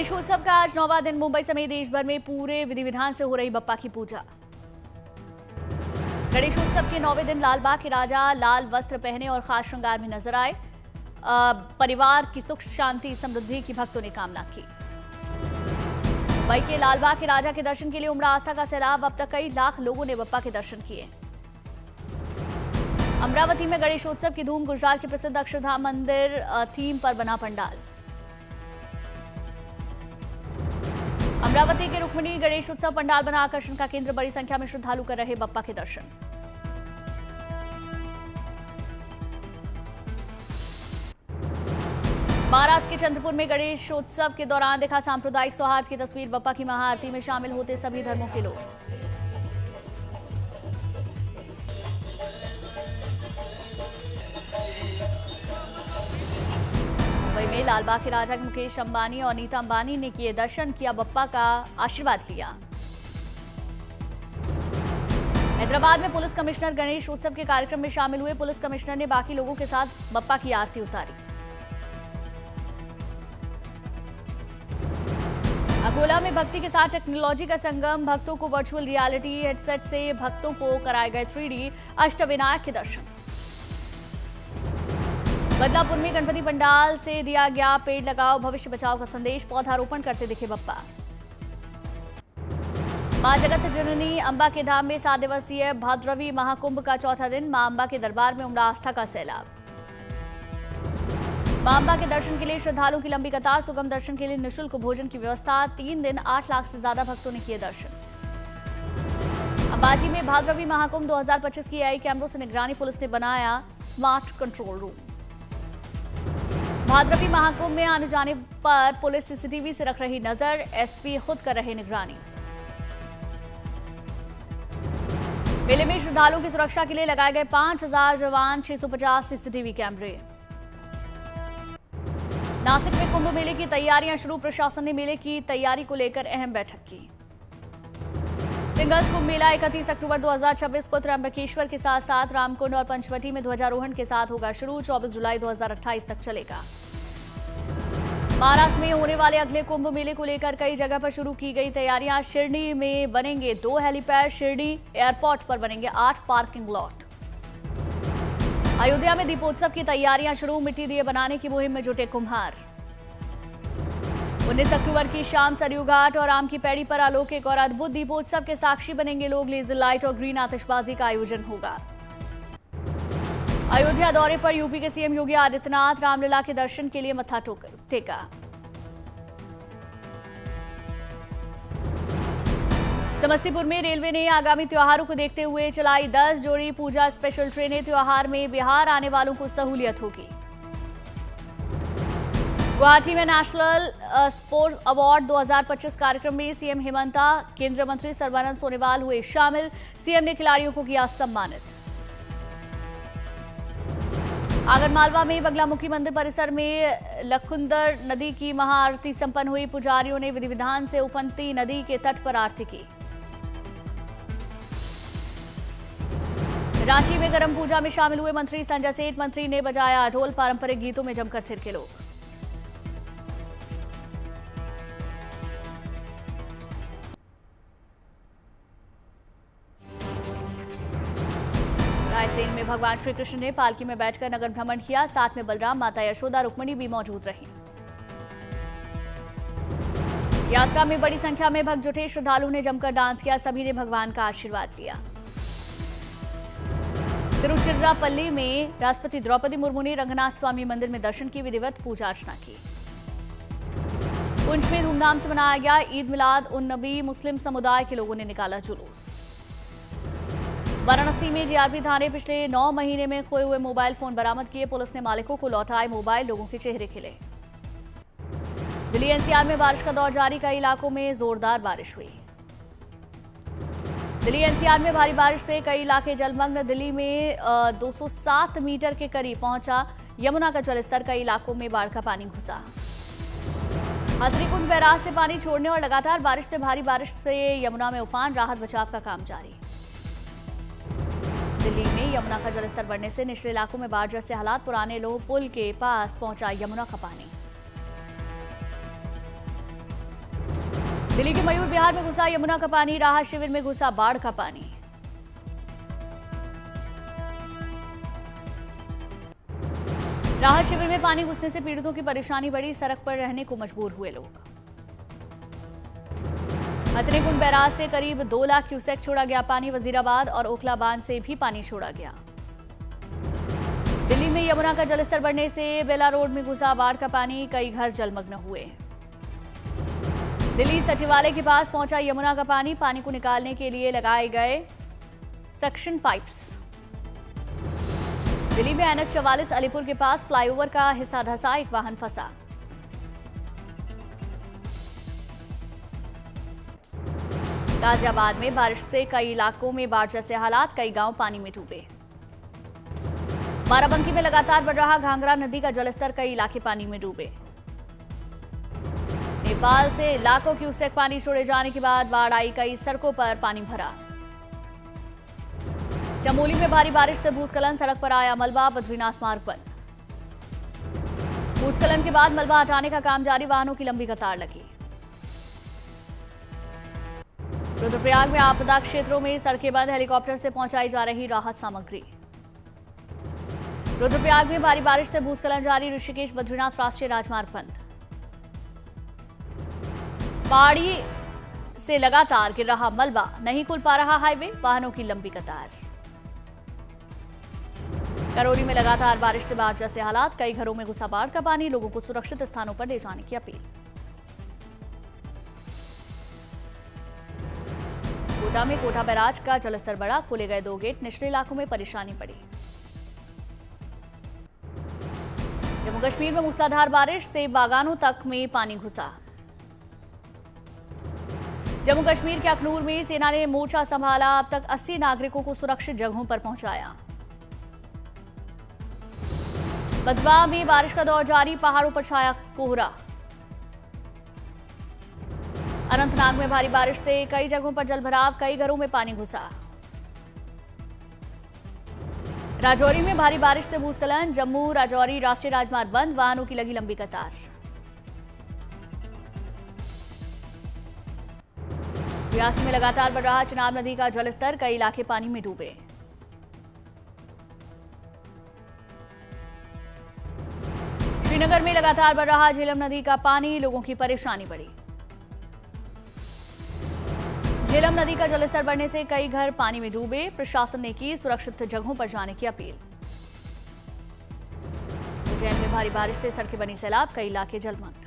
गणेशोत्सव का आज 9वां दिन मुंबई समेत देश भर में पूरे विधि विधान से हो रही बप्पा की पूजा। गणेशोत्सव के 9वें दिन लालबाग के राजा लाल वस्त्र पहने और खास श्रृंगार में नजर आए। परिवार की सुख शांति समृद्धि की भक्तों ने कामना की। मुंबई के लालबाग के राजा के दर्शन के लिए उमड़ा आस्था का सैलाब। अब तक कई लाख लोगों ने बप्पा के दर्शन किए। अमरावती में गणेशोत्सव की धूम। गुजरात के प्रसिद्ध अक्षरधाम मंदिर थीम पर बना पंडाल। अमरावती के रुक्मिणी गणेशोत्सव पंडाल बना आकर्षण का केंद्र। बड़ी संख्या में श्रद्धालु कर रहे बप्पा के दर्शन। महाराष्ट्र के चंद्रपुर में गणेशोत्सव के दौरान देखा सांप्रदायिक सौहार्द की तस्वीर। बप्पा की महाआरती में शामिल होते सभी धर्मों के लोग। मुंबई में लालबाग के राजा मुकेश अंबानी और नीता अंबानी ने किए दर्शन, किया बप्पा का आशीर्वाद लिया। हैदराबाद में पुलिस कमिश्नर गणेश उत्सव के कार्यक्रम में शामिल हुए। पुलिस कमिश्नर ने बाकी लोगों के साथ बप्पा की आरती उतारी। अकोला में भक्ति के साथ टेक्नोलॉजी का संगम। भक्तों को वर्चुअल रियलिटी हेडसेट से भक्तों को कराए गए 3D अष्टविनायक के दर्शन। बदलापुर में गणपति पंडाल से दिया गया पेड़ लगाओ भविष्य बचाओ का संदेश। पौधारोपण करते दिखे बप्पा। मां जगत जननी अंबा के धाम में 7 दिवसीय भाद्रवी महाकुंभ का चौथा दिन। मां अंबा के दरबार में उमड़ा आस्था का सैलाब। मां अंबा के दर्शन के लिए श्रद्धालुओं की लंबी कतार। सुगम दर्शन के लिए निःशुल्क भोजन की व्यवस्था। 3 दिन 8 लाख से ज्यादा भक्तों ने किए दर्शन। अंबाजी में भाद्रवी महाकुंभ 2025 की AI कैमरों से निगरानी। पुलिस ने बनाया smart control room. Bhadravi Mahakumbh में आने जाने पर पुलिस CCTV से रख रही नजर। SP खुद कर रहे निगरानी। मेले में श्रद्धालुओं की सुरक्षा के लिए लगाए गए 5000 जवान, 650 CCTV कैमरे। नासिक में कुंभ मेले की तैयारियां शुरू। प्रशासन ने मेले की तैयारी को लेकर अहम बैठक की। सिंगल्स कुंभ मेला 31 अक्टूबर 2026 को त्र्यंबकेश्वर के साथ साथ रामकुंड और पंचवटी में ध्वजारोहण के साथ होगा शुरू। 24 जुलाई 2028 तक चलेगा। महाराष्ट्र में होने वाले अगले कुंभ मेले को लेकर कई जगह पर शुरू की गई तैयारियां। शिरडी में बनेंगे 2 हेलीपैड। शिरडी एयरपोर्ट पर बनेंगे 8 पार्किंग लॉट। अयोध्या में दीपोत्सव की तैयारियां शुरू। मिट्टी दिए बनाने की मुहिम में जुटे कुम्हार। 19 अक्टूबर की शाम सरयू घाट और आम की पैड़ी पर अलौकिक और अद्भुत दीपोत्सव के साक्षी बनेंगे लोग। लेजर लाइट और ग्रीन आतिशबाजी का आयोजन होगा। अयोध्या दौरे पर यूपी के CM योगी आदित्यनाथ। रामलला के दर्शन के लिए मत्था टेका। समस्तीपुर में रेलवे ने आगामी त्योहारों को देखते हुए चलाई 10 जोड़ी पूजा स्पेशल ट्रेनें। त्योहार में बिहार आने वालों को सहूलियत होगी। गुवाहाटी में नेशनल स्पोर्ट्स अवार्ड 2025 कार्यक्रम में CM हेमंता, केंद्रीय मंत्री सर्बानंद सोनोवाल हुए शामिल। CM ने खिलाड़ियों को किया सम्मानित। आगरमालवा में बगलामुखी मंदिर परिसर में लखुंदर नदी की महाआरती संपन्न हुई। पुजारियों ने विधि विधान से उफनती नदी के तट पर आरती की। रांची में करम पूजा में शामिल हुए मंत्री संजय सेठ। मंत्री ने बजाया ढोल। पारंपरिक गीतों में जमकर थिरके लोग। रायसेन में भगवान श्री कृष्ण ने पालकी में बैठकर नगर भ्रमण किया। साथ में बलराम, माता यशोदा, रुक्मिणी भी मौजूद रही। यात्रा में बड़ी संख्या में भक्त जुटे। श्रद्धालुओं ने जमकर डांस किया। सभी ने भगवान का आशीर्वाद लिया। तिरुचिरापल्ली में राष्ट्रपति द्रौपदी मुर्मू ने रंगनाथ स्वामी मंदिर में दर्शन की। विधिवत पूजा अर्चना की। पुंछ में धूमधाम से मनाया गया ईद मिलाद उन नबी। मुस्लिम समुदाय के लोगों ने निकाला जुलूस। वाराणसी में जीआरपी थाने पिछले 9 महीने में खोए हुए मोबाइल फोन बरामद किए। पुलिस ने मालिकों को लौटाए मोबाइल। लोगों के चेहरे खिले। दिल्ली NCR में बारिश का दौर जारी। कई इलाकों में जोरदार बारिश हुई। दिल्ली NCR में भारी बारिश से कई इलाके जलमग्न। दिल्ली में 207 मीटर के करीब पहुंचा यमुना का जलस्तर। कई इलाकों में बाढ़ का पानी घुसा। हथनीकुंड बैराज से पानी छोड़ने और लगातार बारिश से भारी बारिश से यमुना में उफान। राहत बचाव का काम जारी। दिल्ली में यमुना का जलस्तर बढ़ने से निचले इलाकों में बाढ़ जैसे हालात। पुराने लोह पुल के पास पहुंचा यमुना का पानी। दिल्ली के मयूर विहार में घुसा यमुना का पानी, राहत शिविर में घुसा बाढ़ का पानी। राहत शिविर में पानी घुसने से पीड़ितों की परेशानी बढ़ी, सड़क पर रहने को मजबूर हुए लोग। हथनीकुंड बैराज से करीब 2 लाख क्यूसेक छोड़ा गया पानी, वजीराबाद और ओखला बांध से भी पानी छोड़ा गया। दिल्ली में यमुना का जलस्तर बढ़ने से बेला रोड में घुसा बाढ़ का पानी, कई घर जलमग्न हुए। दिल्ली सचिवालय के पास पहुंचा यमुना का पानी, पानी को निकालने के लिए लगाए गए सक्शन पाइप्स। दिल्ली में NH 44 अलीपुर के पास फ्लाईओवर का हिस्सा धंसा, एक वाहन फंसा। गाजियाबाद में बारिश से कई इलाकों में बाढ़ जैसे हालात, कई गांव पानी में डूबे। बाराबंकी में लगातार बढ़ रहा घाघरा नदी का जलस्तर, कई इलाके पानी में डूबे। नेपाल से लाखों क्यूसेक पानी छोड़े जाने के बाद बाढ़ आई, कई सड़कों पर पानी भरा। चमोली में भारी बारिश से भूस्खलन, सड़क पर आया मलबा, बद्रीनाथ मार्ग बंद। भूस्खलन के बाद मलबा हटाने का काम जारी, वाहनों की लंबी कतार लगी। रुद्रप्रयाग में आपदा क्षेत्रों में सड़कें बंद, हेलीकॉप्टर से पहुंचाई जा रही राहत सामग्री। रुद्रप्रयाग में भारी बारिश से भूस्खलन जारी, ऋषिकेश बद्रीनाथ राष्ट्रीय राजमार्ग बंद। पहाड़ी से लगातार गिर रहा मलबा, नहीं खुल पा रहा हाईवे, वाहनों की लंबी कतार। करौली में लगातार बारिश से बाढ़ जैसे हालात, कई घरों में घुसा बाढ़ का पानी, लोगों को सुरक्षित स्थानों पर ले जाने की अपील। कोटा में कोटा बैराज का जलस्तर बढ़ा, खोले गए 2 गेट, निचले इलाकों में परेशानी बढ़ी। जम्मू कश्मीर में मूसलाधार बारिश से बागानों तक में पानी घुसा। जम्मू कश्मीर के अखनूर में सेना ने मोर्चा संभाला, अब तक 80 नागरिकों को सुरक्षित जगहों पर पहुंचाया। बदवा में बारिश का दौर जारी, पहाड़ों पर छाया कोहरा। अनंतनाग में भारी बारिश से कई जगहों पर जलभराव, कई घरों में पानी घुसा। राजौरी में भारी बारिश से भूस्खलन, जम्मू राजौरी राष्ट्रीय राजमार्ग बंद, वाहनों की लगी लंबी कतार। रियासी में लगातार बढ़ रहा चिनाब नदी का जलस्तर, कई इलाके पानी में डूबे। श्रीनगर में लगातार बढ़ रहा झेलम नदी का पानी, लोगों की परेशानी बढ़ी। झेलम नदी का जलस्तर बढ़ने से कई घर पानी में डूबे, प्रशासन ने की सुरक्षित जगहों पर जाने की अपील। उज्जैन में भारी बारिश से सड़कें बनी सैलाब, कई इलाके जलमग्न।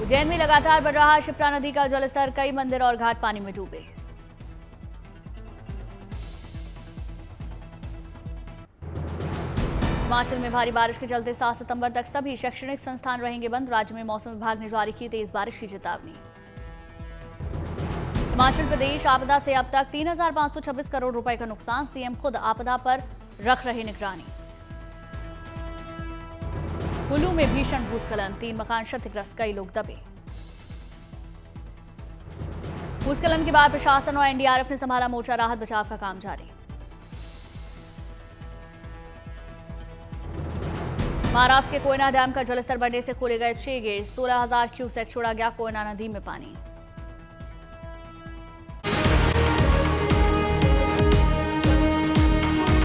उज्जैन में लगातार बढ़ रहा शिप्रा नदी का जलस्तर, कई मंदिर और घाट पानी में डूबे। हिमाचल में भारी बारिश के चलते 7 सितंबर तक सभी शैक्षणिक संस्थान रहेंगे बंद, राज्य में मौसम विभाग ने जारी की तेज बारिश की चेतावनी। हिमाचल प्रदेश आपदा से अब तक 3,526 करोड़ रुपए का नुकसान, सीएम खुद आपदा पर रख रहे निगरानी। कुल्लू में भीषण भूस्खलन, 3 मकान क्षतिग्रस्त, कई लोग दबे। भूस्खलन के बाद प्रशासन और एनडीआरएफ ने संभाला मोर्चा, राहत बचाव का काम जारी। महाराष्ट्र के कोयना डैम का जलस्तर बढ़ने से खोले गए 6 गेट, 16,000 क्यूसेक छोड़ा गया कोयना नदी में पानी।